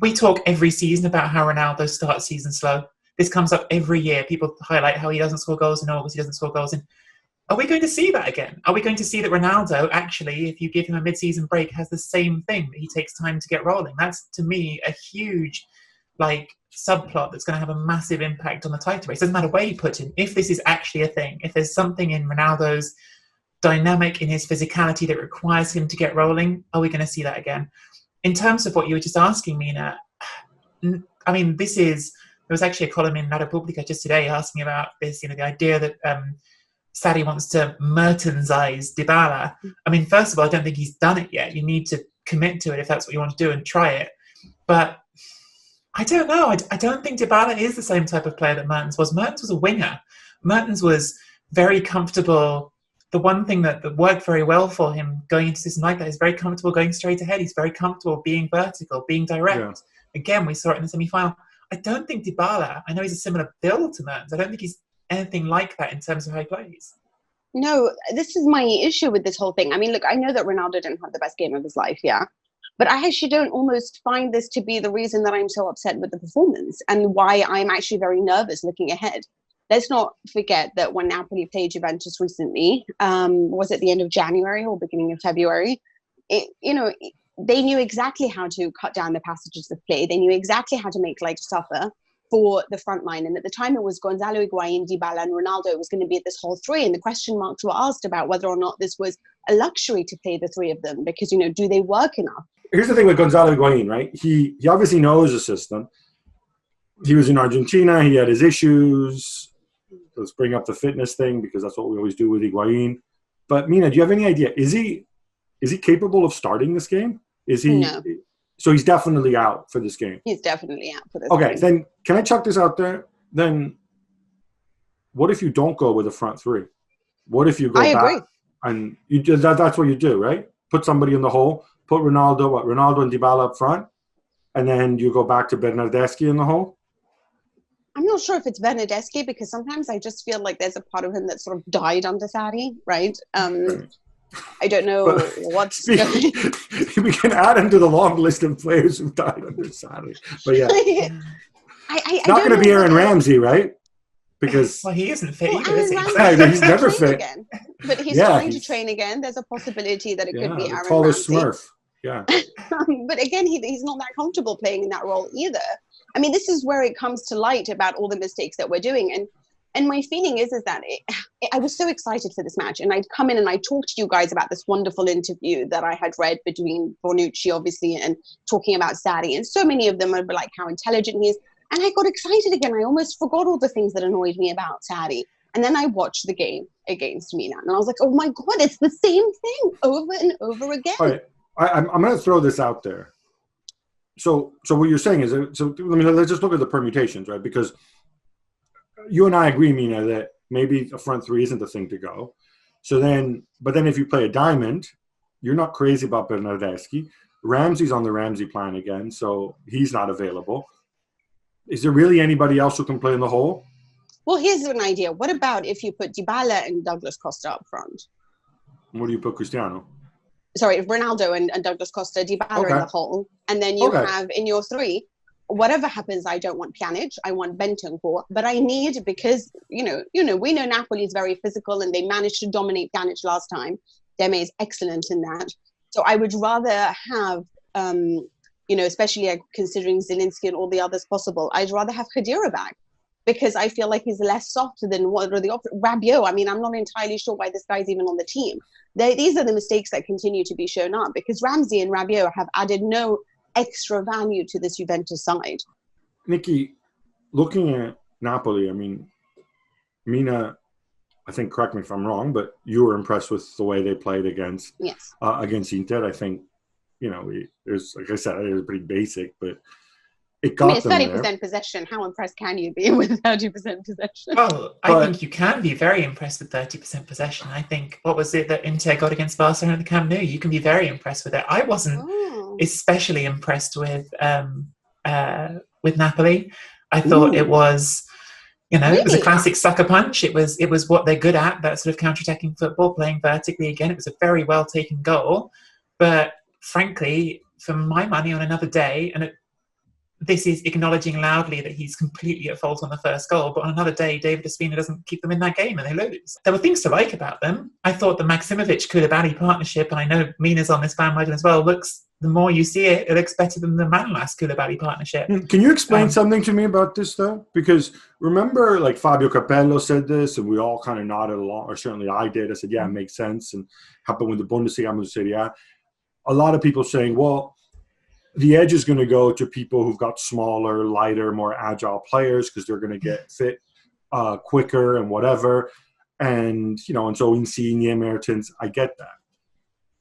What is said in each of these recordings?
we talk every season about how Ronaldo starts season slow. This comes up every year. People highlight how he doesn't score goals in August, he doesn't score goals in... Are we going to see that again? Are we going to see that Ronaldo, actually, if you give him a mid-season break, has the same thing, that he takes time to get rolling? That's, to me, a huge, subplot that's going to have a massive impact on the title race. Doesn't matter where you put him. If this is actually a thing, if there's something in Ronaldo's dynamic, in his physicality that requires him to get rolling, are we going to see that again? In terms of what you were just asking, Mina, I mean, there was actually a column in La Repubblica just today asking about this, the idea that Sarri wants to Mertensize Dybala. I mean, first of all, I don't think he's done it yet. You need to commit to it if that's what you want to do and try it. But I don't know. I don't think Dybala is the same type of player that Mertens was. Mertens was a winger. Mertens was very comfortable. The one thing that worked very well for him going into this like that is very comfortable going straight ahead. He's very comfortable being vertical, being direct. Yeah. Again, we saw it in the semi-final. I don't think Dybala, I know he's a similar build to Mertens. I don't think he's anything like that in terms of how he plays. No, this is my issue with this whole thing. I mean, look, I know that Ronaldo didn't have the best game of his life, yeah. But I actually don't almost find this to be the reason that I'm so upset with the performance and why I'm actually very nervous looking ahead. Let's not forget that when Napoli played Juventus recently, was it the end of January or beginning of February? They knew exactly how to cut down the passages of play. They knew exactly how to make life suffer for the front line. And at the time it was Gonzalo Higuain, Dybala and Ronaldo was going to be at this whole three. And the question marks were asked about whether or not this was a luxury to play the three of them because, do they work enough? Here's the thing with Gonzalo Higuain, right? He obviously knows the system. He was in Argentina. He had his issues. Let's bring up the fitness thing because that's what we always do with Higuain. But Mina, do you have any idea? Is he capable of starting this game? Is he? No. So he's definitely out for this game. He's definitely out for this game. Okay, then can I chuck this out there? Then what if you don't go with a front three? What if you go back? Agree. And you just, that's what you do, right? Put somebody in the hole, put Ronaldo and Dybala up front, and then you go back to Bernardeschi in the hole? I'm not sure if it's Bernardeschi because sometimes I just feel like there's a part of him that sort of died under Sarri, right? I don't know what's going. We can add him to the long list of players who died under Sarri. But yeah, it's not going to be Aaron Ramsey, right? Because he isn't fit either, is he? He's never fit. Again. But he's starting to train again. There's a possibility that it could be Aaron Ramsey. Smurf. Yeah. But again, he's not that comfortable playing in that role either. I mean, this is where it comes to light about all the mistakes that we're doing. And my feeling is that I was so excited for this match. And I'd come in and I'd talk to you guys about this wonderful interview that I had read between Bonucci, obviously, and talking about Sarri. And so many of them are like how intelligent he is. And I got excited again. I almost forgot all the things that annoyed me about Sarri. And then I watched the game against Mina. And I was like, oh my God, it's the same thing over and over again. All right. I'm going to throw this out there. So what you're saying is, let's just look at the permutations, right? Because you and I agree, Mina, that maybe a front three isn't the thing to go. But then if you play a diamond, you're not crazy about Bernardeschi. Ramsey's on the Ramsey plan again, so he's not available. Is there really anybody else who can play in the hole? Well, here's an idea. What about if you put Dybala and Douglas Costa up front? What do you put Cristiano? Sorry, Ronaldo and Douglas Costa, Dybala in the hole. And then you have in your three, whatever happens, I don't want Pjanic, I want Bentancur. But I need, because, we know Napoli is very physical and they managed to dominate Pjanic last time. Deme is excellent in that. So I would rather have, especially considering Zielinski and all the others possible, I'd rather have Khedira back. Because I feel like he's less soft than what are the Rabiot. I mean, I'm not entirely sure why this guy's even on the team. These are the mistakes that continue to be shown up because Ramsey and Rabiot have added no extra value to this Juventus side. Nicky, looking at Napoli, I mean, Mina, I think, correct me if I'm wrong, but you were impressed with the way they played against Inter. I think, there's, like I said, it was pretty basic, but it got it's 30% possession. How impressed can you be with 30% possession? Oh, I think you can be very impressed with 30% possession. I think, what was it that Inter got against Barcelona at the Camp Nou? You can be very impressed with it. I wasn't especially impressed with Napoli. I thought it was, it was a classic sucker punch. It was what they're good at, that sort of counter-attacking football, playing vertically again. It was a very well-taken goal. But frankly, for my money on another day, and this is acknowledging loudly that he's completely at fault on the first goal, but on another day, David Ospina doesn't keep them in that game and they lose. There were things to like about them. I thought the Maksimovic-Koulibaly partnership, and I know Mina's on this bandwagon as well, the more you see it, it looks better than the Manolas-Koulibaly partnership. Can you explain something to me about this, though? Because remember, like, Fabio Capello said this, and we all kind of nodded along, or certainly I did. I said, yeah, it makes sense, and happened with the Bundesliga and the Serie A. A lot of people saying, well, the edge is going to go to people who've got smaller, lighter, more agile players because they're going to get fit quicker and whatever. And, and so Insigne, Mertens, I get that.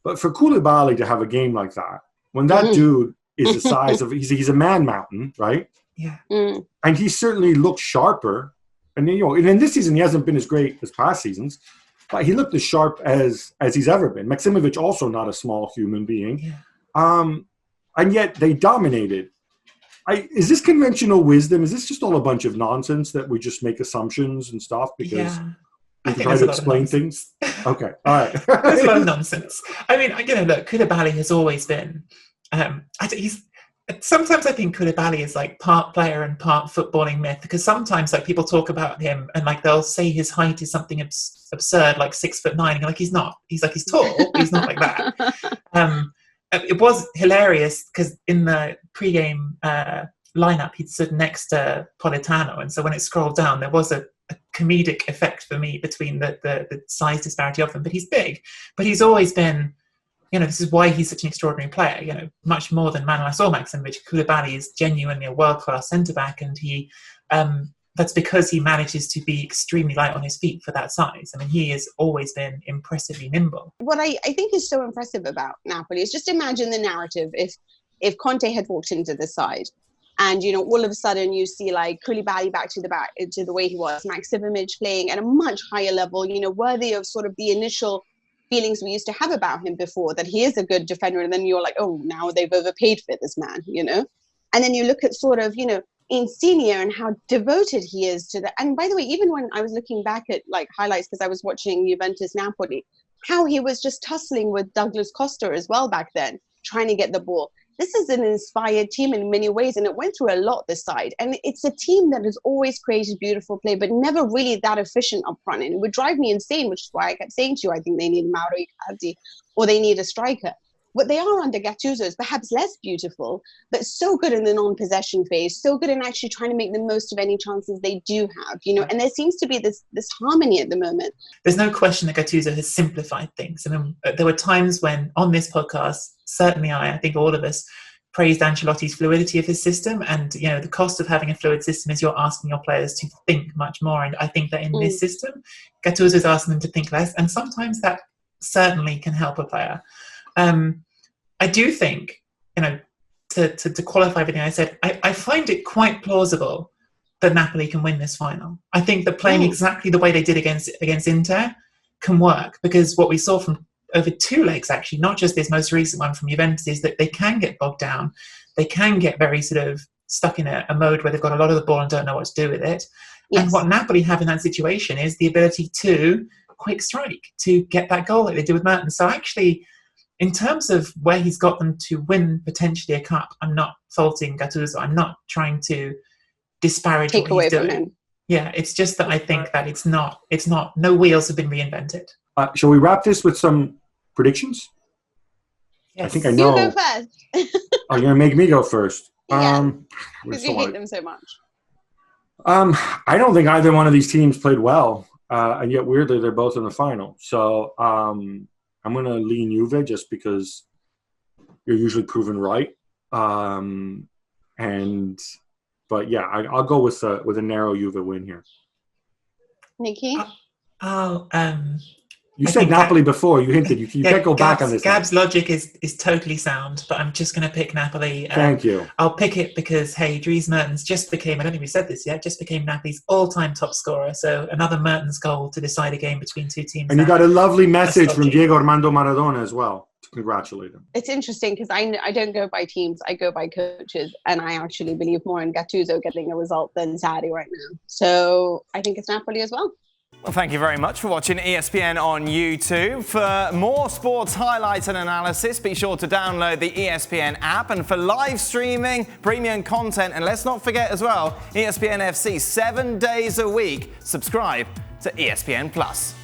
But for Koulibaly to have a game like that, when that dude is the size of, he's a man mountain, right? Yeah. And he certainly looked sharper. And, and in this season, he hasn't been as great as past seasons, but he looked as sharp as he's ever been. Maksimovic, also not a small human being. Yeah. And yet they dominated. Is this conventional wisdom? Is this just all a bunch of nonsense that we just make assumptions and stuff because we try to explain things? Okay, all right. There's a lot of nonsense. I mean, look, Koulibaly has always been. Sometimes I think Koulibaly is like part player and part footballing myth, because sometimes like people talk about him and like they'll say his height is something absurd, like 6'9", and like he's not. He's tall, but he's not like that. It was hilarious because in the pre-game lineup, he'd stood next to Politano, and so when it scrolled down, there was a comedic effect for me between the size disparity of them. But he's big, but he's always been, this is why he's such an extraordinary player. Much more than Manolas or Maksimovic, Koulibaly is genuinely a world-class centre-back, and he that's because he manages to be extremely light on his feet for that size. I mean, he has always been impressively nimble. What I think is so impressive about Napoli is just imagine the narrative if Conte had walked into the side and, all of a sudden you see like Koulibaly back to the way he was, Maksimovic playing at a much higher level, worthy of sort of the initial feelings we used to have about him before, that he is a good defender. And then you're like, oh, now they've overpaid for this man, And then you look at sort of, Insigne and how devoted he is to that. And by the way, even when I was looking back at like highlights, because I was watching Juventus Napoli, how he was just tussling with Douglas Costa as well back then, trying to get the ball. This is an inspired team in many ways, and it went through a lot this side. And it's a team that has always created beautiful play, but never really that efficient up front. And it would drive me insane, which is why I kept saying to you, I think they need Mauro Icardi or they need a striker. What they are under Gattuso is perhaps less beautiful, but so good in the non-possession phase, so good in actually trying to make the most of any chances they do have, and there seems to be this harmony at the moment. There's no question that Gattuso has simplified things. I mean, there were times when on this podcast, certainly I think all of us praised Ancelotti's fluidity of his system, and the cost of having a fluid system is you're asking your players to think much more, and I think that in this system, Gattuso is asking them to think less, and sometimes that certainly can help a player. I do think, to qualify everything I said, I find it quite plausible that Napoli can win this final. I think that playing exactly the way they did against Inter can work, because what we saw from over two legs, actually, not just this most recent one from Juventus, is that they can get bogged down. They can get very sort of stuck in a mode where they've got a lot of the ball and don't know what to do with it. Yes. And what Napoli have in that situation is the ability to quick strike, to get that goal like they did with Mertens. So actually, in terms of where he's got them to win potentially a cup, I'm not faulting Gattuso. I'm not trying to disparage what he's doing. From him. Yeah, it's just that I think that it's not. No wheels have been reinvented. Shall we wrap this with some predictions? Yes. I think I know. You go first. Oh, you're gonna make me go first. Yeah, because you hate them so much. I don't think either one of these teams played well, and yet weirdly they're both in the final. So I'm going to lean Juve just because you're usually proven right. But yeah, I'll go with a narrow Juve win here. Nicky? You said Napoli before. You hinted. You can't go back on this. Gab's logic is totally sound, but I'm just going to pick Napoli. Thank you. I'll pick it because, hey, Dries Mertens just became, I don't think we said this yet, just became Napoli's all-time top scorer. So another Mertens goal to decide a game between two teams. And you got a lovely message from Diego Armando Maradona as well to congratulate him. It's interesting because I don't go by teams. I go by coaches. And I actually believe more in Gattuso getting a result than Sarri right now. So I think it's Napoli as well. Well, thank you very much for watching ESPN on YouTube. For more sports highlights and analysis, be sure to download the ESPN app. And for live streaming, premium content, and let's not forget as well, ESPN FC 7 days a week. Subscribe to ESPN Plus.